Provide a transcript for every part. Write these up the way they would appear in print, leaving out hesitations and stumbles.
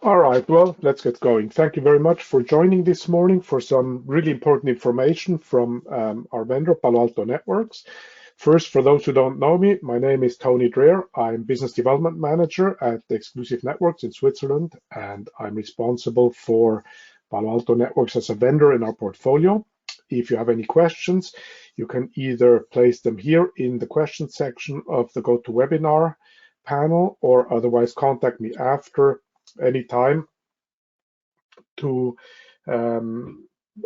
All right, well, let's get going. Thank you very much for joining this morning for some really important information from our vendor, Palo Alto Networks. First, for those who don't know me, my name is Tony Dreher. I'm Business Development Manager at the Exclusive Networks in Switzerland, and I'm responsible for Palo Alto Networks as a vendor in our portfolio. If you have any questions, you can either place them here in the question section of the GoToWebinar panel, or otherwise contact me after anytime to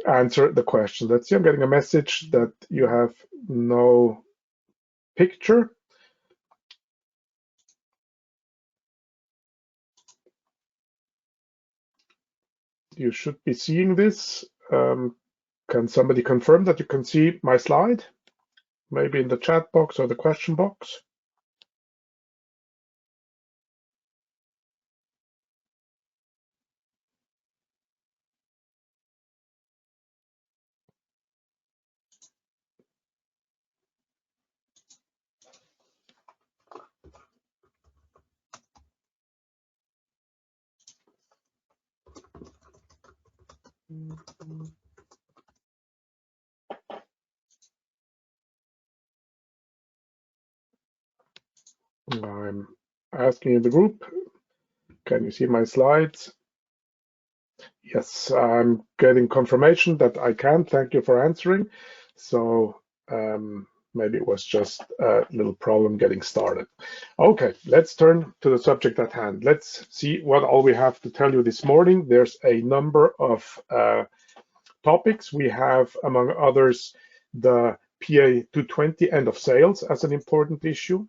answer the question. Let's see, I'm getting a message that you have no picture. You should be seeing this. Can somebody confirm that you can see my slide? Maybe in the chat box or the question box. I'm asking in the group, can you see my slides? Yes, I'm getting confirmation that I can. Thank you for answering. So maybe it was just a little problem getting started. Okay, let's turn to the subject at hand. Let's see what all we have to tell you this morning. There's a number of topics. We have, among others, the PA220 end of sales as an important issue.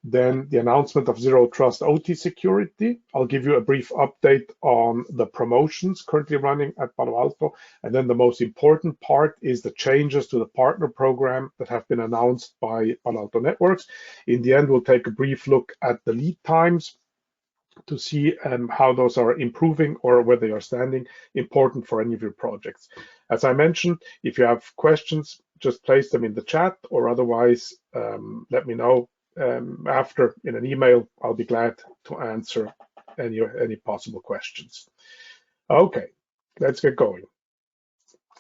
Then the announcement of Zero Trust OT security. I'll give you a brief update on the promotions currently running at Palo Alto. And then the most important part is the changes to the partner program that have been announced by Palo Alto Networks. In the end, we'll take a brief look at the lead times to see how those are improving or where they are standing, important for any of your projects. As I mentioned, if you have questions, just place them in the chat, or otherwise let me know after in an email. I'll be glad to answer any possible questions. Okay, let's get going.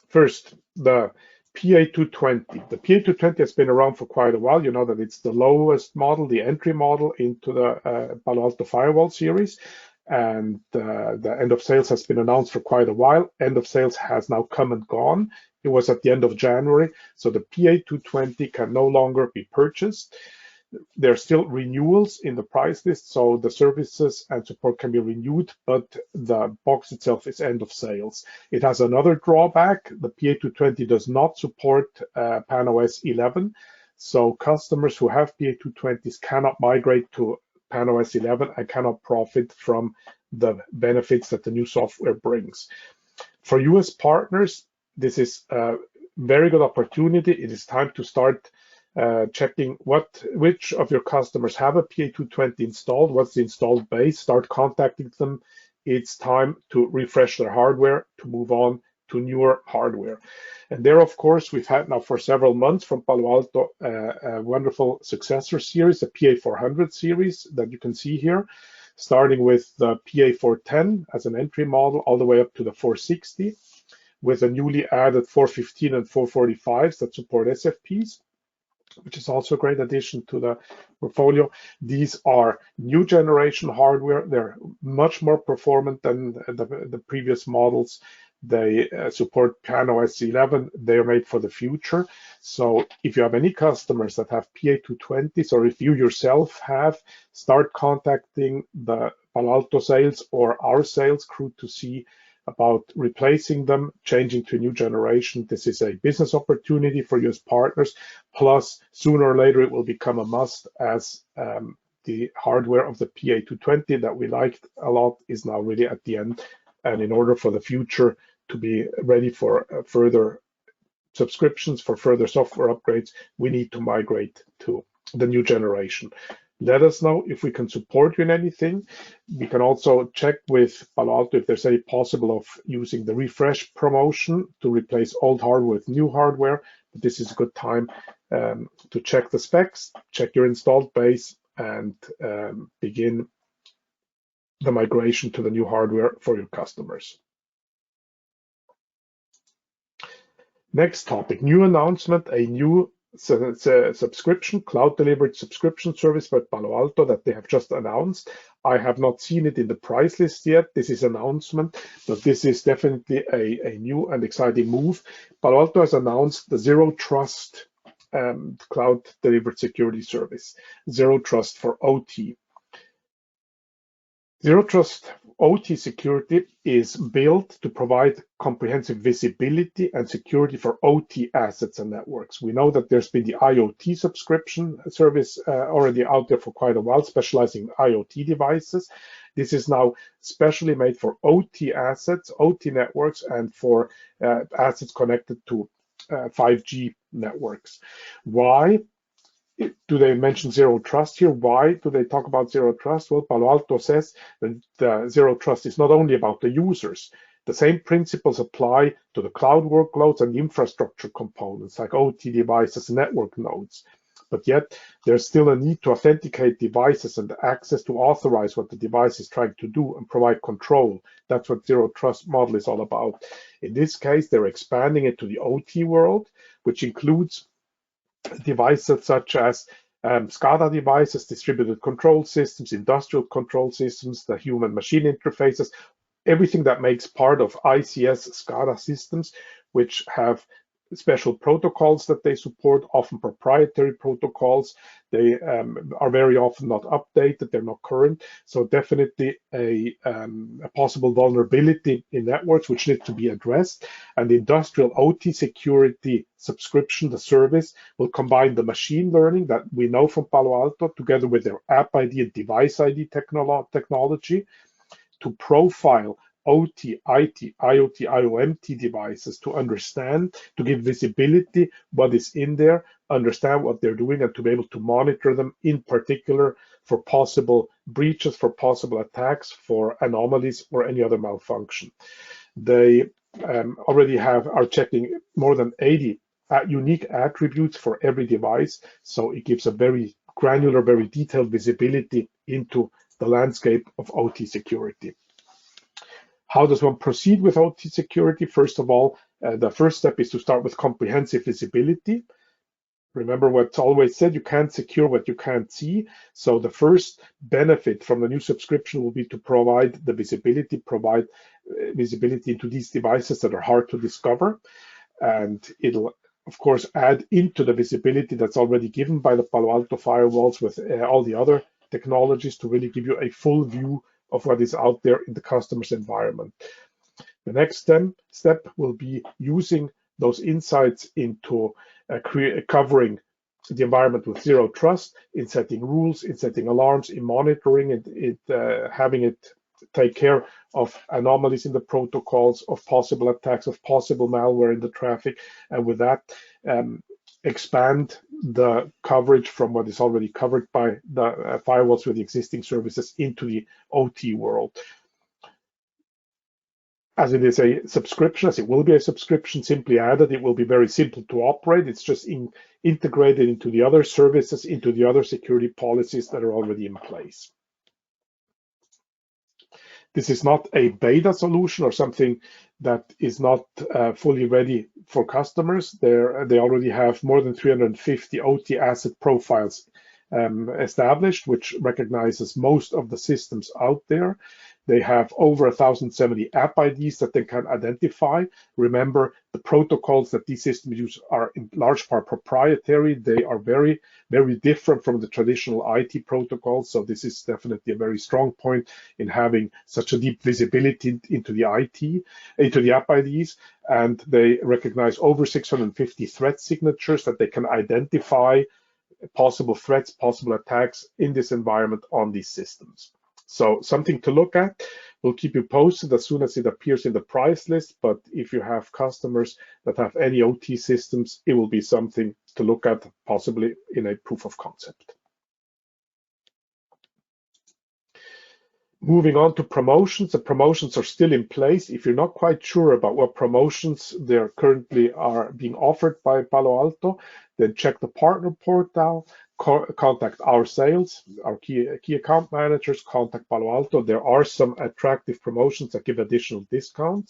First, the PA220. The PA220 has been around for quite a while. You know that it's the lowest model, the entry model into the Palo Alto Firewall series. And the end of sales has been announced for quite a while. End of sales has now come and gone. It was at the end of January. So the PA220 can no longer be purchased. There are still renewals in the price list, so the services and support can be renewed, but the box itself is end of sales. It has another drawback. The PA220 does not support PAN-OS 11, so customers who have PA220s cannot migrate to PAN-OS 11 and cannot profit from the benefits that the new software brings. For US partners, this is a very good opportunity. It is time to start checking which of your customers have a PA220 installed, what's the installed base, start contacting them. It's time to refresh their hardware, to move on to newer hardware. And there, of course, we've had now for several months from Palo Alto a wonderful successor series, the PA400 series that you can see here, starting with the PA410 as an entry model all the way up to the 460, with a newly added 415 and 445s that support SFPs, which is also a great addition to the portfolio. These are new generation hardware. They're much more performant than the previous models. They support PAN-OS 11. They're made for the future. So if you have any customers that have PA220s, or if you yourself have, start contacting the Palo Alto sales or our sales crew to see about replacing them, changing to a new generation. This is a business opportunity for US partners. Plus, sooner or later, it will become a must, as the hardware of the PA220 that we liked a lot is now really at the end. And in order for the future to be ready for further subscriptions, for further software upgrades, we need to migrate to the new generation. Let us know if we can support you in anything. We can also check with Palo Alto if there's any possible of using the refresh promotion to replace old hardware with new hardware. But this is a good time to check the specs, check your installed base, and begin the migration to the new hardware for your customers. Next topic, new announcement, a new subscription, cloud-delivered subscription service by Palo Alto that they have just announced. I have not seen it in the price list yet. This is an announcement, but this is definitely a new and exciting move. Palo Alto has announced the Zero Trust cloud-delivered security service, Zero Trust for OT. Zero Trust OT security is built to provide comprehensive visibility and security for OT assets and networks. We know that there's been the IoT subscription service already out there for quite a while, specializing in IoT devices. This is now specially made for OT assets, OT networks, and for assets connected to 5G networks. Why do they mention Zero Trust here? Why do they talk about Zero Trust? Well, Palo Alto says that Zero Trust is not only about the users. The same principles apply to the cloud workloads and the infrastructure components like OT devices, network nodes. But yet there's still a need to authenticate devices and access to authorize what the device is trying to do and provide control. That's what Zero Trust model is all about. In this case, they're expanding it to the OT world, which includes devices such as SCADA devices, distributed control systems, industrial control systems, the human-machine interfaces, everything that makes part of ICS SCADA systems, which have special protocols that they support, often proprietary protocols. They are very often not updated, they're not current. So definitely a possible vulnerability in networks which need to be addressed. And the industrial OT security subscription, the service, will combine the machine learning that we know from Palo Alto together with their app ID and device ID technology to profile OT, IT, IoT, IOMT devices to understand, to give visibility what is in there, understand what they're doing, and to be able to monitor them, in particular for possible breaches, for possible attacks, for anomalies, or any other malfunction. They already are checking more than 80 unique attributes for every device, so it gives a very granular, very detailed visibility into the landscape of OT security. How does one proceed with OT security? First of all, the first step is to start with comprehensive visibility. Remember what's always said, you can't secure what you can't see. So the first benefit from the new subscription will be to provide the visibility, visibility into these devices that are hard to discover. And it'll, of course, add into the visibility that's already given by the Palo Alto firewalls with all the other technologies to really give you a full view of what is out there in the customer's environment. The next step will be using those insights into covering the environment with Zero Trust, in setting rules, in setting alarms, in monitoring it, having it take care of anomalies in the protocols, of possible attacks, of possible malware in the traffic, and with that, expand the coverage from what is already covered by the firewalls with the existing services into the OT world. As it is a subscription, as it will be a subscription, simply added, it will be very simple to operate. It's just integrated into the other services, into the other security policies that are already in place. This is not a beta solution or something that is not fully ready for customers. They already have more than 350 OT asset profiles established, which recognizes most of the systems out there. They have over 1,070 app IDs that they can identify. Remember, the protocols that these systems use are in large part proprietary. They are very, very different from the traditional IT protocols. So this is definitely a very strong point in having such a deep visibility into the app IDs. And they recognize over 650 threat signatures that they can identify possible threats, possible attacks in this environment on these systems. So something to look at. We'll keep you posted as soon as it appears in the price list, but if you have customers that have any OT systems, it will be something to look at, possibly in a proof of concept. Moving on to promotions. The promotions are still in place. If you're not quite sure about what promotions there currently are being offered by Palo Alto, then check the partner portal. contact our sales, our key account managers, contact Palo Alto. There are some attractive promotions that give additional discounts.